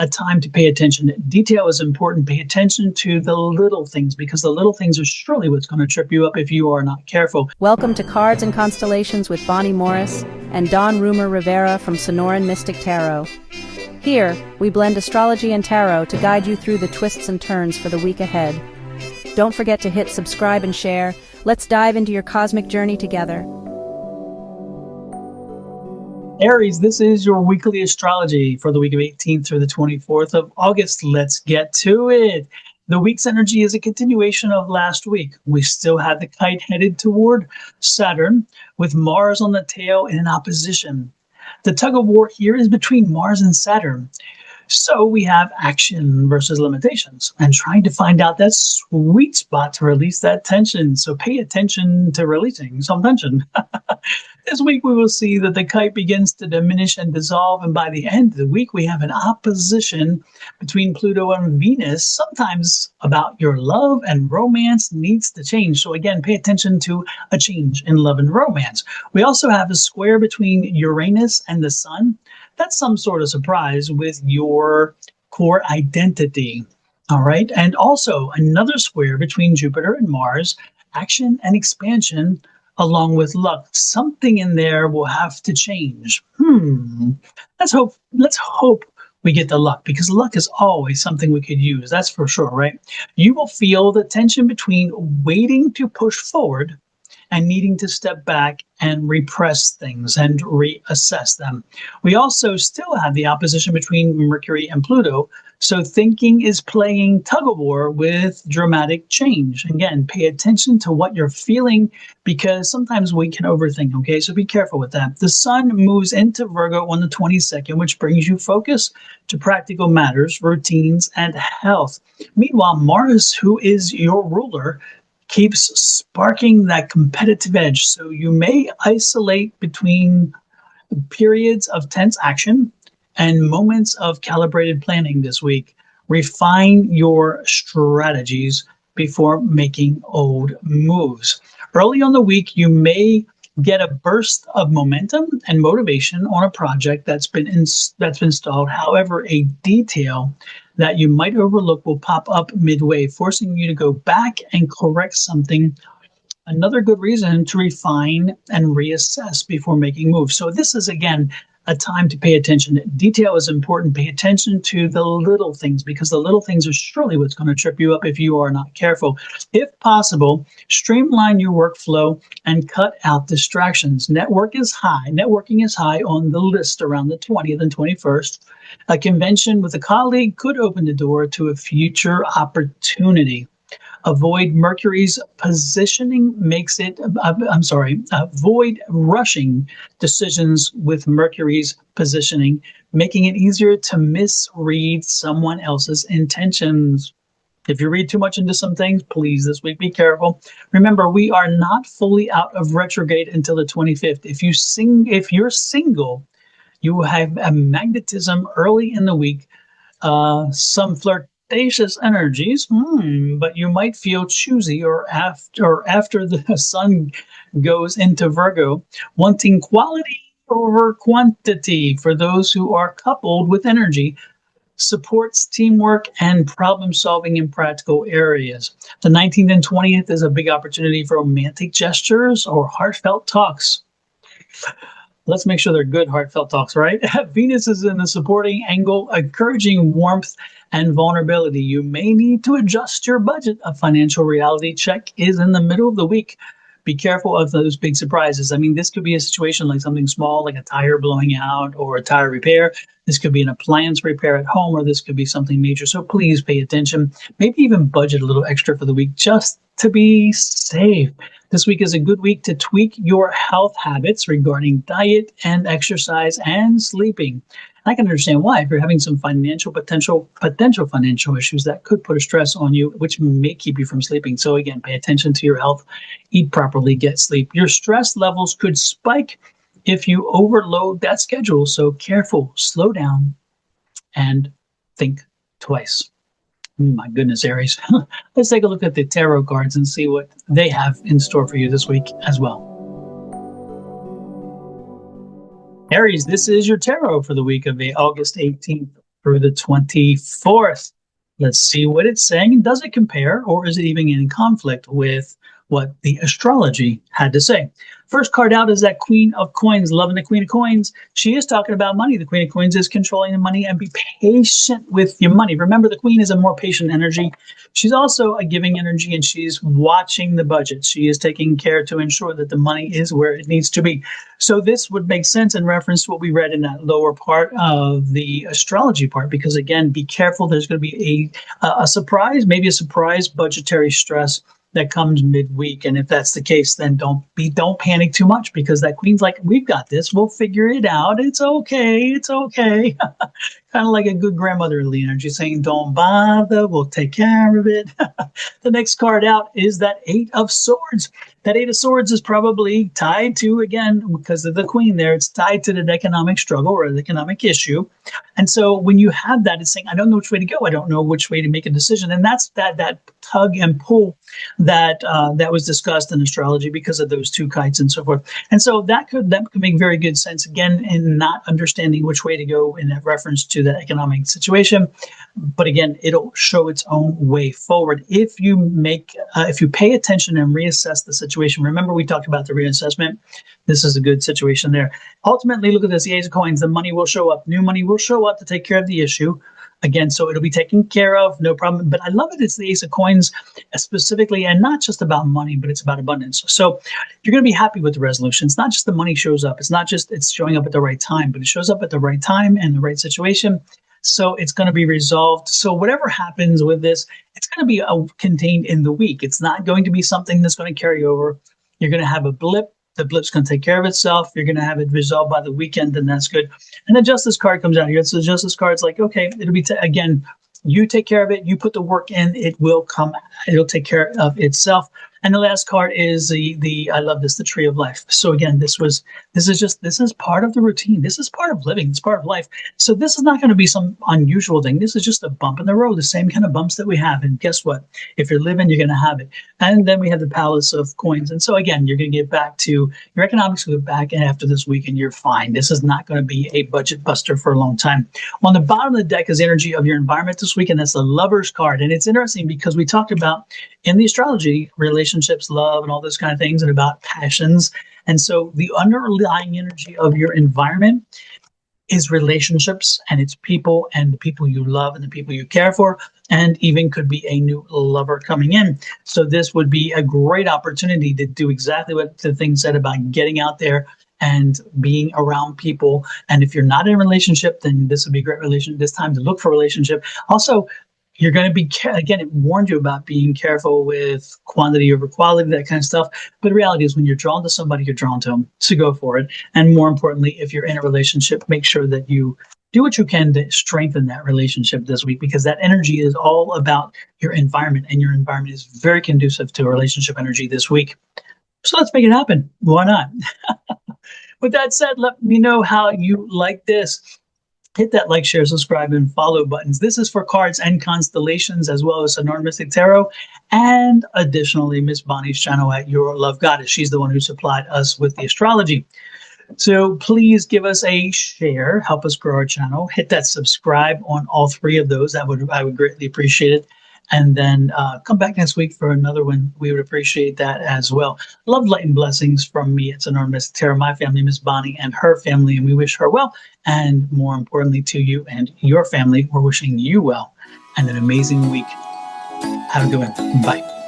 a time to pay attention. Detail is important. Pay attention to the little things because the little things are surely what's going to trip you up if you are not careful. Welcome to Cards and Constellations with Bonnie Morris and Don Rumor Rivera from Sonoran Mystic Tarot. Here, we blend astrology and tarot to guide you through the twists and turns for the week ahead. Don't forget to hit subscribe and share. Let's dive into your cosmic journey together. Aries, this is your weekly astrology for the week of 18th through the 24th of August. Let's get to it. The week's energy is a continuation of last week. We still have the kite headed toward Saturn with Mars on the tail in opposition. The tug of war here is between Mars and Saturn. So we have action versus limitations and trying to find out that sweet spot to release that tension. So pay attention to releasing some tension. This week we will see that the kite begins to diminish and dissolve. And by the end of the week, we have an opposition between Pluto and Venus. Sometimes about your love and romance needs to change. So again, pay attention to a change in love and romance. We also have a square between Uranus and the Sun. That's some sort of surprise with your core identity. All right. And also another square between Jupiter and Mars, action and expansion, along with luck. Something in there will have to change. Let's hope we get the luck, because luck is always something we could use. That's for sure, right? You will feel the tension between waiting to push forward and needing to step back and repress things and reassess them. We also still have the opposition between Mercury and Pluto. So thinking is playing tug of war with dramatic change. Again, pay attention to what you're feeling because sometimes we can overthink, okay? So be careful with that. The Sun moves into Virgo on the 22nd, which brings you focus to practical matters, routines, and health. Meanwhile, Mars, who is your ruler, keeps sparking that competitive edge. So you may isolate between periods of tense action and moments of calibrated planning this week. Refine your strategies before making old moves. Early on the week, you may get a burst of momentum and motivation on a project that's been stalled. However, a detail that you might overlook will pop up midway, forcing you to go back and correct something. Another good reason to refine and reassess before making moves. So this is, again, a time to pay attention. Detail is important. Pay attention to the little things because the little things are surely what's going to trip you up if you are not careful. If possible, streamline your workflow and cut out distractions. Networking is high on the list around the 20th and 21st. A convention with a colleague could open the door to a future opportunity. Avoid Mercury's positioning avoid rushing decisions with Mercury's positioning, making it easier to misread someone else's intentions. If you read too much into some things, please this week be careful. Remember, we are not fully out of retrograde until the 25th. If you're single, you will have a magnetism early in the week, some flirtatious energies, but you might feel choosy or after the Sun goes into Virgo, wanting quality over quantity. For those who are coupled with energy, supports teamwork and problem solving in practical areas. The 19th and 20th is a big opportunity for romantic gestures or heartfelt talks. Let's make sure they're good heartfelt talks, right? Venus is in the supporting angle, encouraging warmth and vulnerability. You may need to adjust your budget. A financial reality check is in the middle of the week. Be careful of those big surprises. I mean, this could be a situation like something small, like a tire blowing out or a tire repair. This could be an appliance repair at home, or this could be something major. So please pay attention. Maybe even budget a little extra for the week just to be safe. This week is a good week to tweak your health habits regarding diet and exercise and sleeping. I can understand why. If you're having some potential financial issues, that could put a stress on you, which may keep you from sleeping. So again, pay attention to your health, eat properly, get sleep. Your stress levels could spike if you overload that schedule. So careful, slow down, and think twice. My goodness, Aries. Let's take a look at the tarot cards and see what they have in store for you this week as well. Aries, this is your tarot for the week of August 18th through the 24th. Let's see what it's saying. Does it compare, or is it even in conflict with what the astrology had to say? First card out is that Queen of Coins, loving the Queen of Coins. She is talking about money. The Queen of Coins is controlling the money, and be patient with your money. Remember, the Queen is a more patient energy. She's also a giving energy, and she's watching the budget. She is taking care to ensure that the money is where it needs to be. So this would make sense in reference to what we read in that lower part of the astrology part, because again, be careful. There's going to be a surprise, maybe a surprise budgetary stress that comes midweek. And if that's the case, then don't panic too much, because that Queen's like, we've got this. We'll figure it out. It's okay. It's okay. Kind of like a good grandmotherly energy saying, don't bother. We'll take care of it. The next card out is that Eight of Swords. That Eight of Swords is probably tied to, again, because of the Queen there, it's tied to the economic struggle or the economic issue. And so when you have that, it's saying, I don't know which way to go. I don't know which way to make a decision. And that's that tug and pull that was discussed in astrology because of those two kites and so forth. And so that could make very good sense, again, in not understanding which way to go in that reference to that economic situation. But again, it'll show its own way forward if you pay attention and reassess the situation. Remember, we talked about the reassessment. This is a good situation there. Ultimately, look at this, the Ace of Coins. The money will show up. New money will show up to take care of the issue. Again, so it'll be taken care of, no problem. But I love it. It's the Ace of Coins specifically, and not just about money, but it's about abundance. So you're going to be happy with the resolution. It's not just the money shows up. It's not just it's showing up at the right time, but it shows up at the right time and the right situation. So it's going to be resolved. So whatever happens with this, it's going to be contained in the week. It's not going to be something that's going to carry over. You're going to have a blip. The blip's going to take care of itself. You're going to have it resolved by the weekend, and that's good. And the Justice card comes out here. So the Justice card's like, okay, it'll be, again, you take care of it. You put the work in, it will come. It'll take care of itself. And the last card is the I love this, the Tree of Life. So again, this is part of the routine. This is part of living. It's part of life. So this is not going to be some unusual thing. This is just a bump in the road, the same kind of bumps that we have. And guess what? If you're living, you're going to have it. And then we have the Palace of Coins. And so again, you're going to get back to your economics will go back, and after this week, and you're fine. This is not going to be a budget buster for a long time. On the bottom of the deck is the energy of your environment this week, and that's the Lover's card. And it's interesting because we talked about in the astrology relationships, love, and all those kind of things, and about passions. And so the underlying energy of your environment is relationships, and it's people, and the people you love and the people you care for, and even could be a new lover coming in. So this would be a great opportunity to do exactly what the thing said about getting out there and being around people. And if you're not in a relationship, then this would be a great relationship. This time to look for a relationship. Also, you're going to be, again, it warned you about being careful with quantity over quality, that kind of stuff. But the reality is when you're drawn to somebody, you're drawn to them. So go for it. And more importantly, if you're in a relationship, make sure that you do what you can to strengthen that relationship this week, because that energy is all about your environment, and your environment is very conducive to a relationship energy this week. So let's make it happen. Why not? With that said, let me know how you like this. Hit that like, share, subscribe, and follow buttons. This is for cards and constellations, as well as Sonoran Mystic Tarot, and additionally, Miss Bonnie's channel at Your Love Goddess. She's the one who supplied us with the astrology. So please give us a share, help us grow our channel. Hit that subscribe on all three of those. I would greatly appreciate it. And then come back next week for another one. We would appreciate that as well. Love, light, and blessings from me. It's Sonoran Mystic Tarot, my family, Miss Bonnie, and her family. And we wish her well. And more importantly to you and your family, we're wishing you well and an amazing week. Have a good one. Bye.